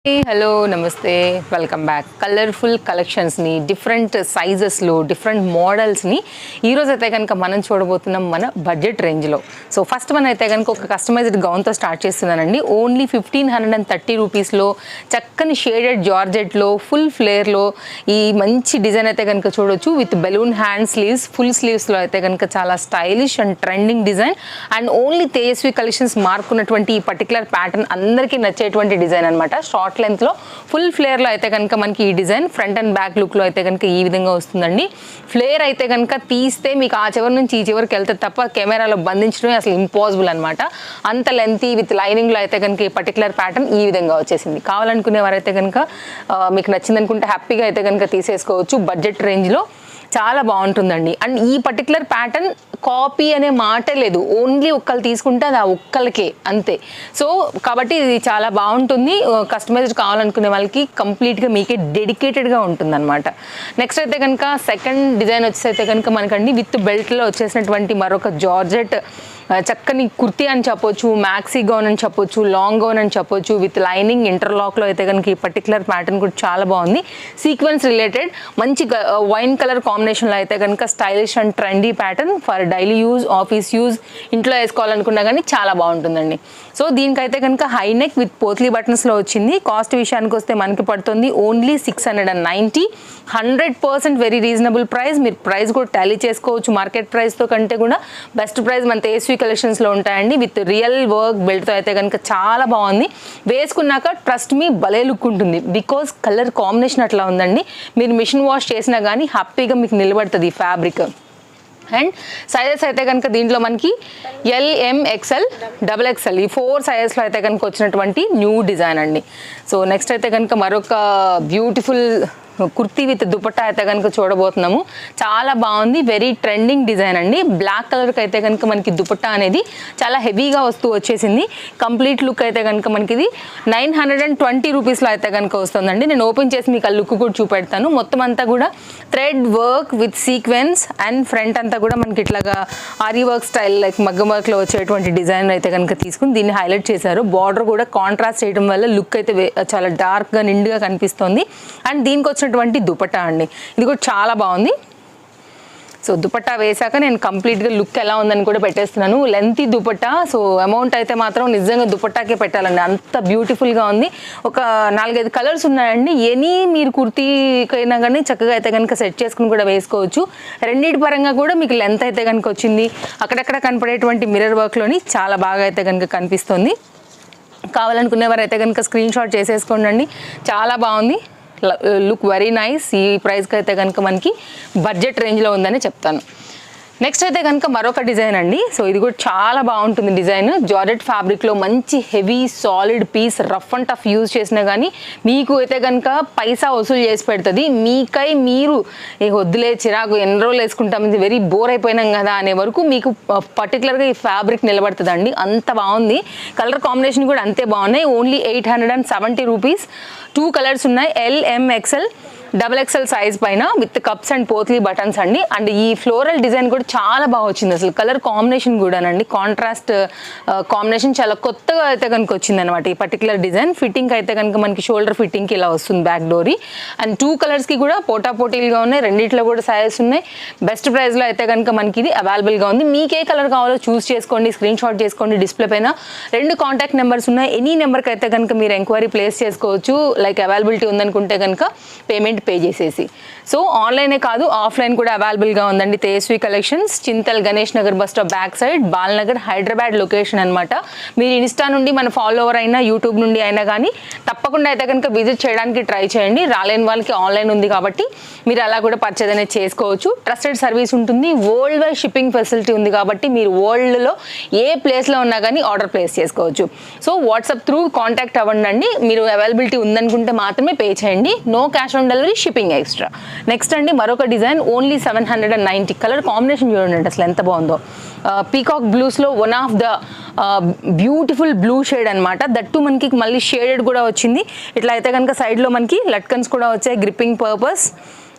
Hello నమస్తే welcome back. Colourful కలెక్షన్స్ని different సైజెస్లో డిఫరెంట్ మోడల్స్ని ఈరోజు అయితే కనుక మనం చూడబోతున్నాం మన బడ్జెట్ రేంజ్లో. సో ఫస్ట్ మనం అయితే కనుక ఒక కస్టమైజ్డ్ గౌన్తో స్టార్ట్ చేస్తున్నానండి. ఓన్లీ 1530 రూపీస్లో చక్కని షేడెడ్ జార్జెట్లో ఫుల్ ఫ్లేర్లో ఈ మంచి డిజైన్ అయితే కనుక చూడొచ్చు. With balloon hand sleeves, full స్లీవ్స్లో అయితే కనుక చాలా stylish and trending design. And only Tejaswi collections మార్కున్నటువంటి ఈ పర్టికులర్ ప్యాటర్న్ అందరికీ నచ్చేటువంటి డిజైన్ అనమాట. షార్ట్ లెంత్ లో ఫుల్ ఫ్లేర్ లో అయితే కనుక మనకి ఈ design front and back look లో అయితే కనుక ఈ విధంగా వస్తుందండి. ఫ్లేర్ అయితే కనుక తీస్తే మీకు ఆ చివరి నుంచి ఈ చివరికి వెళ్తే తప్ప కెమెరాలో బంధించడమే అసలు ఇంపాసిబుల్ అనమాట. అంత లెంతీ విత్ లైనింగ్ లో అయితే కనుక ఈ పర్టికులర్ ప్యాటర్న్ ఈ విధంగా వచ్చేసింది. కావాలనుకునే వారైతే కనుక మీకు నచ్చింది అనుకుంటే హ్యాపీగా అయితే కనుక తీసేసుకోవచ్చు. బడ్జెట్ రేంజ్ లో చాలా బాగుంటుందండి. అండ్ ఈ పర్టికులర్ ప్యాటర్న్ కాపీ అనే మాటే లేదు, ఓన్లీ ఒక్కళ్ళు తీసుకుంటే అది ఆ ఒక్కళ్ళకే అంతే. సో కాబట్టి ఇది చాలా బాగుంటుంది. కస్టమైజ్డ్ కావాలనుకునే వాళ్ళకి కంప్లీట్గా మీకే డెడికేటెడ్గా ఉంటుంది అనమాట. నెక్స్ట్ అయితే కనుక సెకండ్ డిజైన్ వచ్చేసి అయితే కనుక మనకండి విత్ బెల్ట్లో వచ్చేసినటువంటి మరొక జార్జెట్ చక్కని కుర్తీ అని చెప్పొచ్చు, మ్యాక్సీ గౌన్ అని చెప్పొచ్చు, లాంగ్ గౌన్ అని చెప్పొచ్చు. విత్ లైనింగ్ ఇంటర్లాక్లో అయితే కనుక ఈ పర్టికులర్ ప్యాటర్న్ కూడా చాలా బాగుంది. సీక్వెన్స్ రిలేటెడ్ మంచి వైన్ కలర్ కాంబినేషన్లో అయితే కనుక stylish and trendy pattern for daily use, office use, ఇంట్లో వేసుకోవాలనుకున్నా కానీ చాలా బాగుంటుందండి. సో దీనికైతే కనుక హై నెక్ విత్ పోత్లీ బటన్స్లో వచ్చింది. కాస్ట్ విషయానికి వస్తే మనకి పడుతుంది ఓన్లీ 690. 100% very reasonable price. మీరు ప్రైస్ కూడా టాలీ చేసుకోవచ్చు మార్కెట్ ప్రైస్తో కంటే కూడా. బెస్ట్ ప్రైస్ మన తేజస్వి కలెక్షన్స్లో ఉంటాయండి. విత్ రియల్ వర్క్ బెల్ట్తో అయితే కనుక చాలా బాగుంది. వేసుకున్నాక ట్రస్ట్ మీ భలే లుక్ ఉంటుంది. బికాజ్ కలర్ కాంబినేషన్ అట్లా ఉందండి. మీరు మిషన్ వాష్ చేసినా కానీ హ్యాపీగా మీకు నిలబడుతుంది ఈ ఫ్యాబ్రిక్. అండ్ సైజెస్ అయితే కనుక దీంట్లో మనకి LM XL XXL ఈ 4 సైజెస్లో అయితే కనుక వచ్చినటువంటి న్యూ డిజైన్ అండి. సో నెక్స్ట్ అయితే కనుక మరొక బ్యూటిఫుల్ కుర్తీ విత్ దుపట్టా అయితే కనుక చూడబోతున్నాము. చాలా బాగుంది, వెరీ ట్రెండింగ్ డిజైన్ అండి. బ్లాక్ కలర్కి అయితే కనుక మనకి దుపట్టా అనేది చాలా హెవీగా వస్తూ వచ్చేసింది. కంప్లీట్ లుక్ అయితే కనుక మనకి ఇది 920 రూపీస్లో అయితే కనుక వస్తుందండి. నేను ఓపెన్ చేసి మీకు ఆ లుక్ కూడా చూపెడతాను. మొత్తం అంతా కూడా thread work with sequence and front అంతా కూడా మనకి ఇట్లాగా ఆరీ వర్క్ స్టైల్ లైక్ మగ్గం వర్క్లో వచ్చేటువంటి డిజైన్ అయితే కనుక తీసుకుని దీన్ని హైలైట్ చేశారు. బార్డర్ కూడా కాంట్రాస్ట్ చేయడం వల్ల లుక్ అయితే చాలా డార్క్గా నిండుగా కనిపిస్తుంది. అండ్ దీనికి వచ్చినటువంటి దుపట్టా అండి, ఇది కూడా చాలా బాగుంది. సో దుపట్టా వేసాక నేను కంప్లీట్గా లుక్ ఎలా ఉందని కూడా పెట్టేస్తున్నాను. లెంతీ దుపట్టా. సో అమౌంట్ అయితే మాత్రం నిజంగా దుపట్టాకే పెట్టాలండి, అంత బ్యూటిఫుల్గా ఉంది. ఒక 4-5 కలర్స్ ఉన్నాయండి. ఎనీ మీరు కుర్తీకైనా కానీ చక్కగా అయితే కనుక సెట్ చేసుకుని కూడా వేసుకోవచ్చు. రెండింటి పరంగా కూడా మీకు లెంత్ అయితే కనుక వచ్చింది. అక్కడక్కడ కనపడేటువంటి మిర్రర్ వర్క్లోని చాలా బాగా అయితే కనుక కనిపిస్తుంది. కావాలనుకునేవారు అయితే కనుక స్క్రీన్ షాట్ చేసేసుకోండి. చాలా బాగుంది, లుక్ వెరీ నైస్. ఈ ప్రైస్కి అయితే కనుక మనకి బడ్జెట్ రేంజ్లో ఉందని చెప్తాను. నెక్స్ట్ అయితే కనుక మరొక డిజైన్ అండి. సో ఇది కూడా చాలా బాగుంటుంది డిజైన్. జార్జెట్ ఫ్యాబ్రిక్లో మంచి heavy solid piece, rough and tough use చేసినా కానీ మీకు అయితే కనుక పైసా వసూలు చేసి పెడుతుంది. మీకై మీరు వద్దులే చిరాకు ఎన్ని రోజులు వేసుకుంటాం, ఇది వెరీ బోర్ అయిపోయినాం కదా అనే వరకు మీకు పర్టికులర్గా ఈ ఫ్యాబ్రిక్ నిలబడుతుందండి. అంత బాగుంది. కలర్ కాంబినేషన్ కూడా అంతే బాగున్నాయి. Only 870 rupees. 2 కలర్స్ ఉన్నాయి, LM XL XXL సైజ్ పైన with cups and potli buttons అండి. అండ్ ఈ ఫ్లోరల్ డిజైన్ కూడా చాలా బాగా వచ్చింది. అసలు కలర్ కాంబినేషన్ కూడానండి, కాంట్రాస్ట్ కాంబినేషన్ చాలా కొత్తగా అయితే కనుక వచ్చింది అనమాట ఈ పర్టికులర్ డిజైన్. ఫిట్టింగ్ అయితే కనుక మనకి షోల్డర్ ఫిట్టింగ్కి ఇలా వస్తుంది బ్యాక్ డోరీ. అండ్ 2 కలర్స్కి కూడా పోటాపోటీలుగా ఉన్నాయి. రెండిట్లో కూడా సైజెస్ ఉన్నాయి. బెస్ట్ ప్రైస్లో అయితే కనుక మనకి ఇది అవైలబుల్గా ఉంది. మీకు ఏ కలర్ కావాలో చూస్ చేసుకోండి, స్క్రీన్ షాట్ చేసుకోండి. డిస్ప్లే పైన 2 కాంటాక్ట్ నెంబర్స్ ఉన్నాయి. ఎనీ నెంబర్కి అయితే కనుక మీరు ఎంక్వైరీ ప్లేస్ చేసుకోవచ్చు. లైక్ అవైలబిలిటీ ఉందనుకుంటే కనుక పేమెంట్ పే చేసేసి. సో ఆన్లైనే కాదు ఆఫ్లైన్ కూడా అవైలబుల్గా ఉందండి. Tejaswi collections, Chintal Ganesh Nagar bus stop back side, Balnagar, Hyderabad location అనమాట. మీరు ఇన్స్టా నుండి మన ఫాలోవర్ అయినా యూట్యూబ్ నుండి అయినా కానీ తప్పకుండా అయితే కనుక విజిట్ చేయడానికి ట్రై చేయండి. రాలేని వాళ్ళకి ఆన్లైన్ ఉంది కాబట్టి మీరు అలా కూడా పర్చేజ్ అనేది చేసుకోవచ్చు. ట్రస్టెడ్ సర్వీస్ ఉంటుంది. వరల్డ్ వైడ్ షిప్పింగ్ ఫెసిలిటీ ఉంది కాబట్టి మీరు వరల్డ్లో ఏ ప్లేస్లో ఉన్నా కానీ ఆర్డర్ ప్లేస్ చేసుకోవచ్చు. సో వాట్సాప్ త్రూ కాంటాక్ట్ అవ్వండి. మీరు అవైలబిలిటీ ఉందనుకుంటే మాత్రమే పే చేయండి. No cash on delivery, shipping extra. Next అండి మరొక డిజైన్ ఓన్లీ 790. కలర్ కాంబినేషన్ చూడండి అసలు ఎంత బాగుందో. పీకాక్ బ్లూస్లో one of the beautiful blue shade అనమాట. దట్టు మనకి మళ్ళీ షేడెడ్ కూడా వచ్చింది. ఇట్లా అయితే కనుక సైడ్లో మనకి లట్కన్స్ కూడా వచ్చాయి గ్రిప్పింగ్ పర్పస్.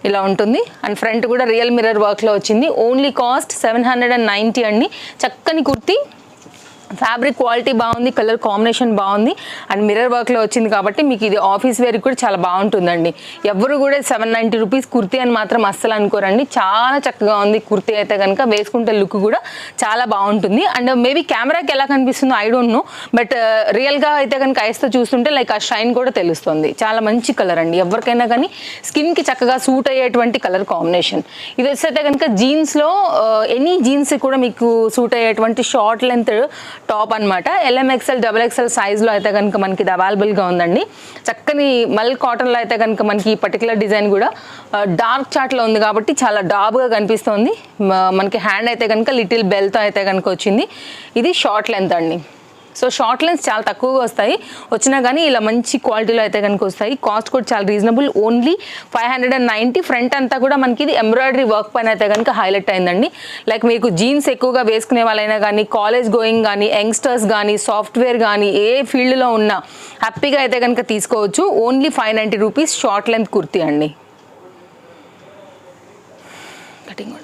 ఇలా ఉంటుంది. అండ్ ఫ్రంట్ కూడా రియల్ మిర్రర్ వర్క్లో వచ్చింది. ఓన్లీ కాస్ట్ 790 అండి. చక్కని కుర్తీ ఫ్యాబ్రిక్ క్వాలిటీ బాగుంది, కలర్ కాంబినేషన్ బాగుంది అండ్ మిర్రర్ వర్క్లో వచ్చింది కాబట్టి మీకు ఇది ఆఫీస్ వేర్కి కూడా చాలా బాగుంటుందండి. ఎవరు కూడా 790 రూపీస్ కుర్తీ అని మాత్రం అస్సలు అనుకోరండి. చాలా చక్కగా ఉంది కుర్తీ అయితే కనుక, వేసుకుంటే లుక్ కూడా చాలా బాగుంటుంది. అండ్ మేబీ కెమెరాకి ఎలా కనిపిస్తుందో ఐ డోంట్ నో, బట్ రియల్గా అయితే కనుక ఐస్తో చూస్తుంటే లైక్ ఆ షైన్ కూడా తెలుస్తుంది. చాలా మంచి కలర్ అండి, ఎవరికైనా కానీ స్కిన్కి చక్కగా సూట్ అయ్యేటువంటి కలర్ కాంబినేషన్. ఇది వచ్చేస్తే కనుక జీన్స్లో ఎనీ జీన్స్ కూడా మీకు సూట్ అయ్యేటువంటి షార్ట్ లెంత్ టాప్ అనమాట. LMXL XXL సైజ్లో అయితే కనుక మనకి ఇది అవైలబుల్గా ఉందండి. చక్కని మల్ కాటన్లో అయితే కనుక మనకి ఈ పర్టికులర్ డిజైన్ కూడా డార్క్ చార్ట్లో ఉంది కాబట్టి చాలా డాబ్గా కనిపిస్తుంది. మనకి హ్యాండ్ అయితే కనుక లిటిల్ బెల్తో అయితే కనుక వచ్చింది. ఇది షార్ట్ లెంత్ అండి. సో షార్ట్ లెన్స్ చాలా తక్కువగా వస్తాయి, వచ్చినా కానీ ఇలా మంచి క్వాలిటీలో అయితే కనుక వస్తాయి. కాస్ట్ కూడా చాలా రీజనబుల్, ఓన్లీ 590. ఫ్రంట్ అంతా కూడా మనకి ఇది ఎంబ్రాయిడరీ వర్క్ పైన అయితే కనుక హైలైట్ అయిందండి. లైక్ మీకు జీన్స్ ఎక్కువగా వేసుకునే వాళ్ళైనా కానీ, కాలేజ్ గోయింగ్ కానీ, యంగ్స్టర్స్ కానీ, సాఫ్ట్వేర్ కానీ, ఏ ఫీల్డ్లో ఉన్నా హ్యాపీగా అయితే కనుక తీసుకోవచ్చు. Only 590 rupees short length kurti అండి. కటింగ్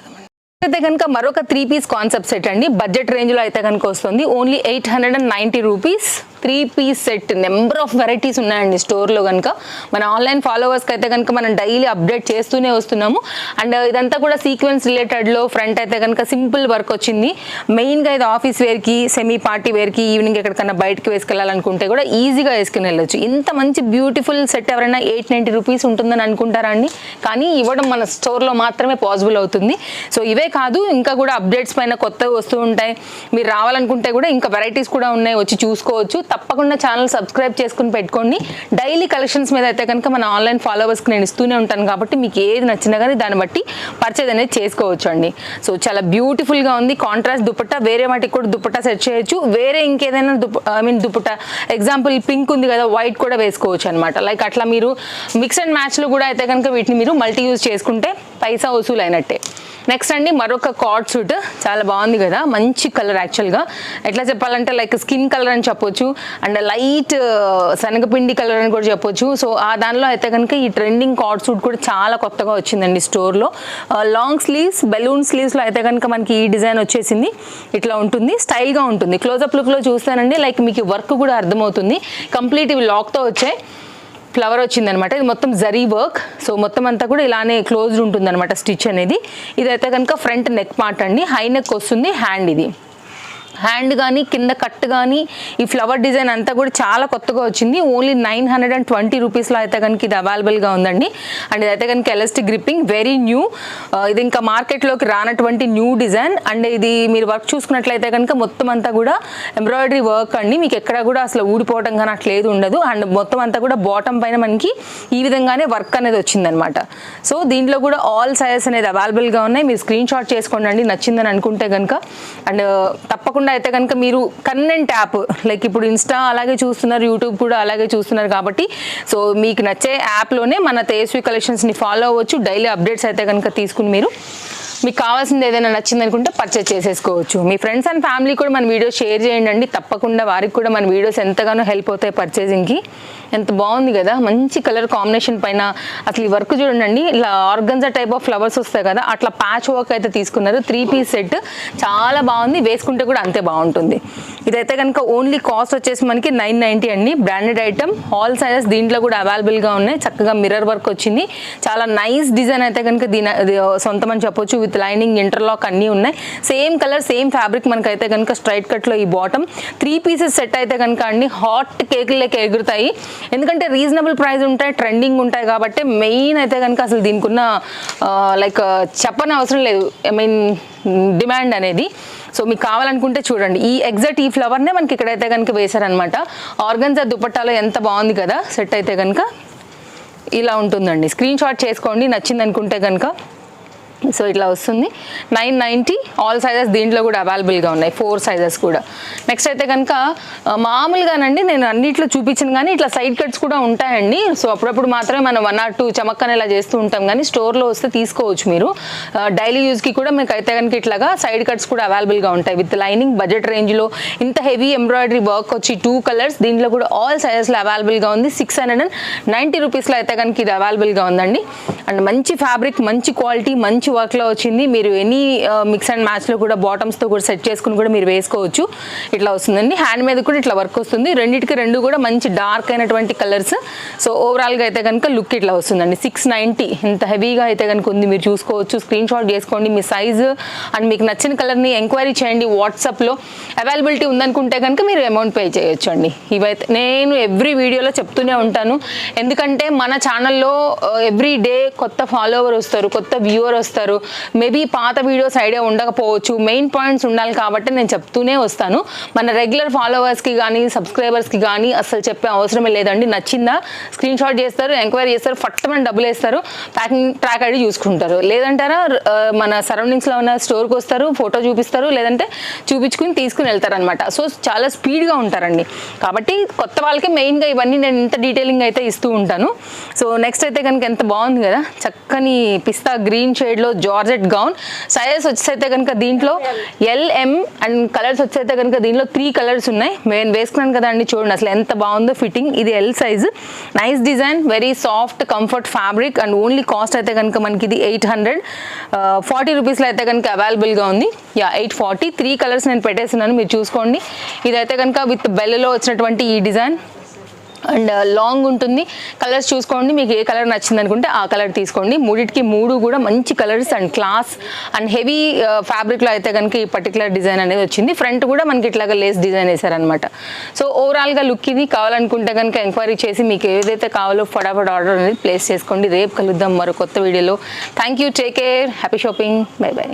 అయితే కనుక మరొక 3 పీస్ కాన్సెప్ట్ సెట్ అండి. బడ్జెట్ రేంజ్లో అయితే కనుక వస్తుంది. Only 890 rupees 3 piece set. Number of varieties ఉన్నాయండి స్టోర్లో. కనుక మన ఆన్లైన్ ఫాలోవర్స్కి అయితే కనుక మనం డైలీ అప్డేట్ చేస్తూనే వస్తున్నాము. అండ్ ఇదంతా కూడా సీక్వెన్స్ రిలేటెడ్లో ఫ్రంట్ అయితే కనుక సింపుల్ వర్క్ వచ్చింది. మెయిన్గా ఇది ఆఫీస్ వేర్కి, సెమీ పార్టీ వేర్కి, ఈవినింగ్ ఎక్కడికన్నా బయటకి వేసుకెళ్ళాలనుకుంటే కూడా ఈజీగా వేసుకుని వెళ్ళొచ్చు. ఇంత మంచి బ్యూటిఫుల్ సెట్ ఎవరైనా 890 రూపీస్ ఉంటుందని అనుకుంటారా అండి? కానీ ఇవ్వడం మన స్టోర్లో మాత్రమే పాసిబుల్ అవుతుంది. సో ఇవే కాదు, ఇంకా కూడా అప్డేట్స్ పైన కొత్తవి వస్తూ ఉంటాయి. మీరు రావాలనుకుంటే కూడా ఇంకా వెరైటీస్ కూడా ఉన్నాయి, వచ్చి చూసుకోవచ్చు. తప్పకుండా ఛానల్ సబ్స్క్రైబ్ చేసుకుని పెట్టుకోండి. డైలీ కలెక్షన్స్ మీద అయితే కనుక మన ఆన్లైన్ ఫాలోవర్స్కి నేను ఇస్తూనే ఉంటాను కాబట్టి మీకు ఏది నచ్చినా కానీ దాన్ని బట్టి పర్చేజ్ అనేది చేసుకోవచ్చు అండి. సో చాలా బ్యూటిఫుల్గా ఉంది. కాంట్రాస్ట్ దుపట్టా, వేరే వాటికి కూడా దుపట్టా సెట్ చేయొచ్చు. వేరే ఇంకేదైనా దుపట్టా ఎగ్జాంపుల్ పింక్ ఉంది కదా, వైట్ కూడా వేసుకోవచ్చు అనమాట. లైక్ అట్లా మీరు మిక్స్ అండ్ మ్యాచ్లో కూడా అయితే కనుక వీటిని మీరు మల్టీ యూజ్ చేసుకుంటే పైసా వసూలు అయినట్టే. నెక్స్ట్ అండి మరొక కార్డ్ సూట్, చాలా బాగుంది కదా, మంచి కలర్. యాక్చువల్గా ఎట్లా చెప్పాలంటే లైక్ స్కిన్ కలర్ అని చెప్పొచ్చు, అండ్ లైట్ శనగపిండి కలర్ అని కూడా చెప్పొచ్చు. సో ఆ దానిలో అయితే కనుక ఈ ట్రెండింగ్ కార్డ్ సూట్ కూడా చాలా కొత్తగా వచ్చిందండి స్టోర్లో. లాంగ్ స్లీవ్స్, బెలూన్ స్లీవ్స్లో అయితే కనుక మనకి ఈ డిజైన్ వచ్చేసింది. ఇట్లా ఉంటుంది, స్టైల్గా ఉంటుంది. క్లోజప్ లుక్లో చూస్తానండి లైక్ మీకు వర్క్ కూడా అర్థమవుతుంది. కంప్లీట్ ఇవి లాక్తో వచ్చాయి, ఫ్లవర్ వచ్చిందనమాట. ఇది మొత్తం జరీ వర్క్. సో మొత్తం అంతా కూడా ఇలానే క్లోజ్డ్ ఉంటుందన్నమాట స్టిచ్ అనేది. ఇదైతే కనుక ఫ్రంట్ నెక్ పార్ట్ అండి, హై నెక్ వస్తుంది. హ్యాండ్ ఇది హ్యాండ్ కానీ కింద కట్ కానీ ఈ ఫ్లవర్ డిజైన్ అంతా కూడా చాలా కొత్తగా వచ్చింది. ఓన్లీ 920 రూపీస్లో అయితే కనుక ఇది అవైలబుల్గా ఉందండి. అండ్ ఇదైతే కనుక ఎలాస్టిక్ గ్రిప్పింగ్, వెరీ న్యూ. ఇది ఇంకా మార్కెట్లోకి రానటువంటి న్యూ డిజైన్. అండ్ ఇది మీరు వర్క్ చూసుకున్నట్లయితే కనుక మొత్తం అంతా కూడా ఎంబ్రాయిడరీ వర్క్ అండి. మీకు ఎక్కడ కూడా అసలు ఊడిపోవటం కానీ అట్లేదు ఉండదు. అండ్ మొత్తం అంతా కూడా బాటమ్ పైన మనకి ఈ విధంగానే వర్క్ అనేది వచ్చిందనమాట. సో దీంట్లో కూడా ఆల్ సైజెస్ అనేది అవైలబుల్గా ఉన్నాయి. మీరు స్క్రీన్ షాట్ చేసుకోండి నచ్చిందని అనుకుంటే కనుక. అండ్ తప్పకుండా అయితే కనుక మీరు కన్వెంట్ యాప్ లైక్ ఇప్పుడు ఇన్స్టా అలాగే చూస్తున్నారు, యూట్యూబ్ కూడా అలాగే చూస్తున్నారు కాబట్టి సో మీకు నచ్చే యాప్లోనే మన తేజస్వి కలెక్షన్స్ని ఫాలో అవ్వచ్చు. డైలీ అప్డేట్స్ అయితే కనుక తీసుకుని మీరు మీకు కావాల్సింది ఏదైనా నచ్చింది అనుకుంటే పర్చేజ్ చేసేసుకోవచ్చు. మీ ఫ్రెండ్స్ అండ్ ఫ్యామిలీ కూడా మన వీడియో షేర్ చేయండి. తప్పకుండా వారికి కూడా మన వీడియోస్ ఎంతగానో హెల్ప్ అవుతాయి పర్చేజింగ్కి. ఎంత బాగుంది కదా, మంచి కలర్ కాంబినేషన్ పైన. అసలు ఈ వర్క్ చూడండి, ఇలా ఆర్గన్జా టైప్ ఆఫ్ ఫ్లవర్స్ వస్తాయి కదా, అట్లా ప్యాచ్ వర్క్ అయితే తీసుకున్నారు. 3 పీస్ సెట్ చాలా బాగుంది, వేసుకుంటే కూడా అంతే బాగుంటుంది. ఇదైతే కనుక ఓన్లీ కాస్ట్ వచ్చేసి మనకి 990 అండి. బ్రాండెడ్ ఐటమ్, ఆల్ సైజెస్ దీంట్లో కూడా అవైలబుల్గా ఉన్నాయి. చక్కగా మిర్రర్ వర్క్ వచ్చింది, చాలా నైస్ డిజైన్ అయితే కనుక దీని సొంతం అని చెప్పొచ్చు. విత్ లైనింగ్, ఇంటర్లాక్ అన్నీ ఉన్నాయి. సేమ్ కలర్, సేమ్ ఫ్యాబ్రిక్ మనకైతే కనుక స్ట్రైట్ కట్లో ఈ బాటమ్. 3 పీసెస్ సెట్ అయితే కనుక అండి హాట్ కేకులకి ఎగురుతాయి. ఎందుకంటే రీజనబుల్ ప్రైస్ ఉంటాయి, ట్రెండింగ్ ఉంటాయి కాబట్టి మెయిన్ అయితే కనుక అసలు దీనికి ఉన్న లైక్ చెప్పని అవసరం లేదు, ఐ మీన్ డిమాండ్ అనేది. సో మీకు కావాలనుకుంటే చూడండి, ఈ ఎగ్జాక్ట్ ఈ ఫ్లవర్నే మనకి ఇక్కడైతే కనుక వేశారనమాట. ఆర్గన్జా దుపట్టాలో ఎంత బాగుంది కదా సెట్ అయితే కనుక. ఇలా ఉంటుందండి, స్క్రీన్ షాట్ చేసుకోండి నచ్చింది అనుకుంటే కనుక. సో ఇట్లా వస్తుంది 990. ఆల్ సైజెస్ దీంట్లో కూడా అవైలబుల్గా ఉన్నాయి, 4 సైజెస్ కూడా. నెక్స్ట్ అయితే కనుక మామూలుగానండి నేను అన్నిట్లో చూపించాను కానీ ఇట్లా సైడ్ కట్స్ కూడా ఉంటాయండి. సో అప్పుడప్పుడు మాత్రమే మనం 1 or 2 చమక్కని ఇలా చేస్తూ ఉంటాం కానీ స్టోర్లో వస్తే తీసుకోవచ్చు మీరు. డైలీ యూజ్కి కూడా మీకు అయితే కనుక ఇట్లాగా సైడ్ కట్స్ కూడా అవైలబుల్గా ఉంటాయి విత్ లైనింగ్. బడ్జెట్ రేంజ్లో ఇంత హెవీ ఎంబ్రాయిడరీ వర్క్ వచ్చి 2 కలర్స్ దీంట్లో కూడా ఆల్ సైజెస్లో అవైలబుల్గా ఉంది. 690 రూపీస్లో అయితే కనుక ఇది అవైలబుల్గా ఉందండి. అండ్ మంచి ఫ్యాబ్రిక్, మంచి క్వాలిటీ, మంచి మంచి వర్క్లో వచ్చింది. మీరు ఎనీ మిక్స్ అండ్ మ్యాచ్లో కూడా బాటమ్స్తో కూడా సెట్ చేసుకుని కూడా మీరు వేసుకోవచ్చు. ఇట్లా వస్తుందండి. హ్యాండ్ మీద కూడా ఇట్లా వర్క్ వస్తుంది. రెండింటికి రెండు కూడా మంచి డార్క్ అయినటువంటి కలర్స్. సో ఓవరాల్గా అయితే కనుక లుక్ ఇట్లా వస్తుందండి. 690 ఇంత హెవీగా అయితే కనుక ఉంది. మీరు చూసుకోవచ్చు, స్క్రీన్ షాట్ చేసుకోండి మీ సైజు అండ్ మీకు నచ్చిన కలర్ని ఎంక్వైరీ చేయండి. వాట్సాప్లో అవైలబిలిటీ ఉందనుకుంటే కనుక మీరు అమౌంట్ పే చేయొచ్చు అండి. ఇవైతే నేను ఎవ్రీ వీడియోలో చెప్తూనే ఉంటాను, ఎందుకంటే మన ఛానల్లో ఎవ్రీ డే కొత్త ఫాలోవర్ వస్తారు, కొత్త వ్యూవర్ వస్తారు. మేబీ పాత వీడియోస్ ఐడియా ఉండకపోవచ్చు, మెయిన్ పాయింట్స్ ఉండాలి కాబట్టి నేను చెప్తూనే వస్తాను. మన రెగ్యులర్ ఫాలోవర్స్కి కానీ సబ్స్క్రైబర్స్కి కానీ అసలు చెప్పే అవసరమే లేదండి. నచ్చిందా స్క్రీన్ షాట్ చేస్తారు, ఎంక్వైరీ చేస్తారు, ఫట్టమని డబ్బులు వేస్తారు, ప్యాకింగ్ ట్రాక్ ఐడి చూసుకుంటారు. లేదంటారా మన సరౌండింగ్స్లో ఉన్న స్టోర్కి వస్తారు, ఫోటో చూపిస్తారు, లేదంటే చూపించుకుని తీసుకుని వెళ్తారనమాట. సో చాలా స్పీడ్గా ఉంటారండి. కాబట్టి కొత్త వాళ్ళకి మెయిన్గా ఇవన్నీ నేను ఇంత డీటెయిలింగ్ అయితే ఇస్తూ ఉంటాను. సో నెక్స్ట్ అయితే కనుక ఎంత బాగుంది కదా, చక్కని పిస్తా గ్రీన్ షేడ్లో జార్జెట్ గౌన్. సైజెస్ వచ్చేసైతే కనుక దీంట్లో LM అండ్ కలర్స్ వచ్చేస్తే కనుక దీనిలో 3 కలర్స్ ఉన్నాయి. నేను వేసుకున్నాను కదా అండి, చూడండి అసలు ఎంత బాగుందో ఫిట్టింగ్. ఇది L size, nice design, very soft comfort fabric and only cost అయితే కనుక మనకి ఇది 840 రూపీస్లో అయితే కనుక అవైలబుల్గా ఉంది. 840. 3 కలర్స్ నేను పెట్టేస్తున్నాను, మీరు చూసుకోండి. ఇదైతే కనుక విత్ బెల్లలో వచ్చినటువంటి ఈ డిజైన్ అండ్ లాంగ్ ఉంటుంది. కలర్స్ చూసుకోండి, మీకు ఏ కలర్ నచ్చింది అనుకుంటే ఆ కలర్ తీసుకోండి. మూడిటికి 3 కూడా మంచి colours and class and heavy ఫ్యాబ్రిక్లో అయితే కనుక ఈ పర్టికులర్ డిజైన్ అనేది వచ్చింది. ఫ్రంట్ కూడా మనకి ఇట్లాగా లేస్ డిజైన్ వేసారనమాట. సో ఓవరాల్గా లుక్ ఇది. కావాలనుకుంటే కనుక ఎంక్వైరీ చేసి మీకు ఏదైతే కావాలో ఫటాఫట్ ఆర్డర్ అనేది ప్లేస్ చేసుకోండి. రేపు కలుద్దాం మరో కొత్త వీడియోలో. Thank you, take care, happy shopping, by by.